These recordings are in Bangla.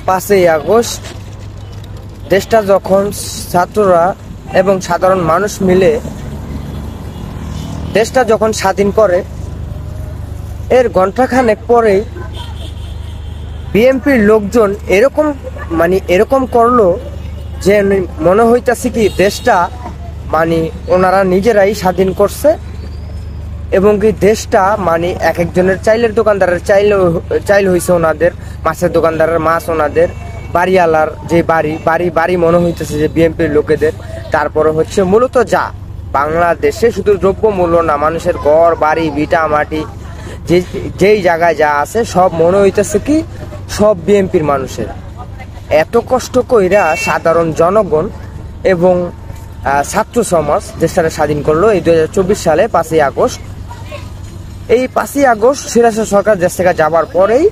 5ই আগস্ট দেশটা যখন ছাত্ররা এবং সাধারণ মানুষ মিলে দেশটা যখন স্বাধীন করে, এর ঘণ্টাখানেক পরেই বিএনপির লোকজন এরকম করলো যে মনে হইতাছে কি দেশটা ওনারা নিজেরাই স্বাধীন করছে, এবং কি দেশটা এক একজনের চাইলের দোকানদারের চাইল হইছে ওনাদের, মাছের দোকানদারের মাছ ওনাদের, বাড়িওয়ালার যে বাড়ি মনে হইতেছে যে বিএনপির লোকেদের। তারপরে হচ্ছে মূলত যা বাংলাদেশে শুধু দ্রব্য মূল্য না, মানুষের ঘর বাড়ি ভিটা মাটি যেই জায়গায় যা আছে সব মনে হইতেছে কি সব বিএনপির মানুষের। এত কষ্ট কইরা সাধারণ জনগণ এবং ছাত্র সমাজ দেশটাকে স্বাধীন করলো এই 2024 সালে 5ই আগস্ট। এই 5ই আগস্ট সিরাজের সরকার দেশ থেকে যাবার পরেই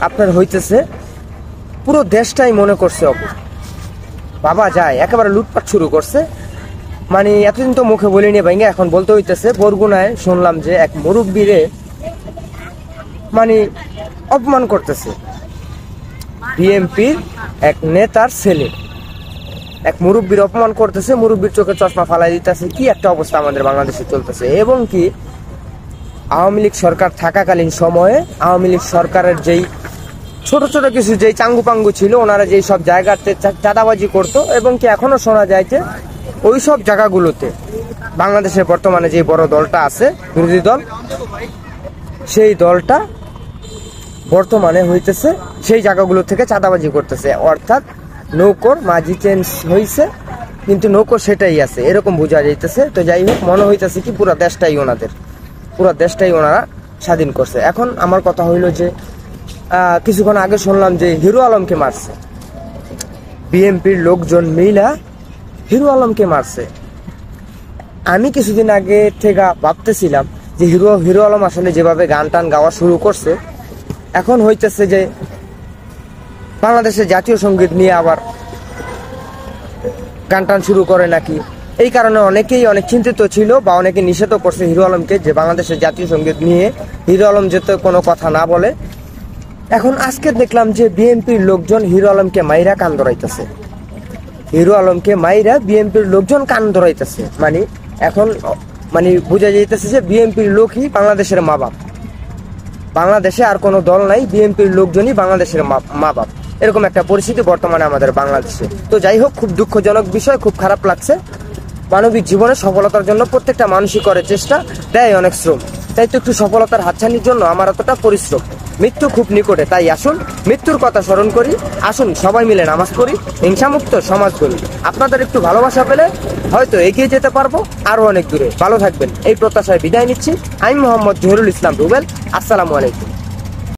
আপনার হইতেছে পুরো দেশটাই মনে করছে বাবা যায় একেবারে লুটপাট শুরু করছে। এতদিন তো মুখে বলিনি ভাইঙ্গা, এখন বলতে হইতেছে। বরগুনায় শুনলাম যে এক মুরব্বীরে অপমান করতেছে বিএনপির এক নেতার ছেলে, এক মুরব্বীর অপমান করতেছে, মুরব্বীর চোখে চশমা ফালাই দিতেছে। কি একটা অবস্থা আমাদের বাংলাদেশে চলতেছে। এবং কি আওয়ামী লীগ সরকার থাকাকালীন সময়ে আওয়ামী লীগ সরকারের যেই ছোট ছোট কিছু যেই চাঙ্গু পাঙ্গু ছিল, ওনারা যেই সব জায়গাতে চাঁদাবাজি করতো, এবং কি এখনো শোনা যায় যে ওই সব জায়গাগুলোতে বাংলাদেশের বর্তমানে যে বড় দলটা আছে বিরোধী দল, সেই দলটা বর্তমানে হইতেছে সেই জায়গাগুলো থেকে চাঁদাবাজি করতেছে। অর্থাৎ নৌকর মাঝি চেঞ্জ হয়েছে, কিন্তু নৌকর সেটাই আছে এরকম বোঝা যাইতেছে। তো যাই হোক, মনে হইতেছে কি পুরো দেশটাই ওনারা স্বাধীন করছে। এখন আমার কথা হইলো যে কিছুক্ষণ আগে শুনলাম যে হিরো আলমকে মারছে, বিএনপির লোকজন মিলা হিরো আলমকে মারছে। আমি কিছুদিন আগে থেকে ভাবতেছিলাম যে হিরো আলম আসলে যেভাবে গান টান গাওয়া শুরু করছে, এখন হইতেছে যে বাংলাদেশের জাতীয় সঙ্গীত নিয়ে আবার গান টান শুরু করে নাকি। এই কারণে অনেকেই অনেক চিন্তিত ছিল বা অনেকে নিষেধ করছে হিরো আলমকে যে বাংলাদেশের জাতীয় সঙ্গীত নিয়ে হিরো আলম যাতে কোনো কথা না বলে। এখন আজকে দেখলাম যে বিএনপির লোকজন হিরো আলমকে মাইরা কান ধরাইতেছে, হিরো আলমকে মাইরা বিএনপির লোকজন কান ধরাইতেছে। এখন বোঝা যাইতেছে যে বিএনপির লোকই বাংলাদেশের মা বাপ, বাংলাদেশে আর কোনো দল নাই, বিএনপির লোকজনই বাংলাদেশের মা বাপ, এরকম একটা পরিস্থিতি বর্তমানে আমাদের বাংলাদেশে। তো যাই হোক, খুব দুঃখজনক বিষয়, খুব খারাপ লাগছে। মানবিক জীবনে সফলতার জন্য প্রত্যেকটা মানুষই করে চেষ্টা, দেয় অনেক শ্রম, তাই তো একটু সফলতার হাতছানির জন্য আমার এতটা পরিশ্রম। মৃত্যু খুব নিকটে, তাই আসুন মৃত্যুর কথা স্মরণ করি, আসুন সবাই মিলে নামাজ পড়ি, হিংসামুক্ত সমাজ গড়ি। আপনাদের একটু ভালোবাসা পেলে হয়তো এগিয়ে যেতে পারবো আরো অনেক দূরে। ভালো থাকবেন এই প্রত্যাশায় বিদায় নিচ্ছি। আমি মোহাম্মদ জহিরুল ইসলাম রুবেল। আসসালামু আলাইকুম।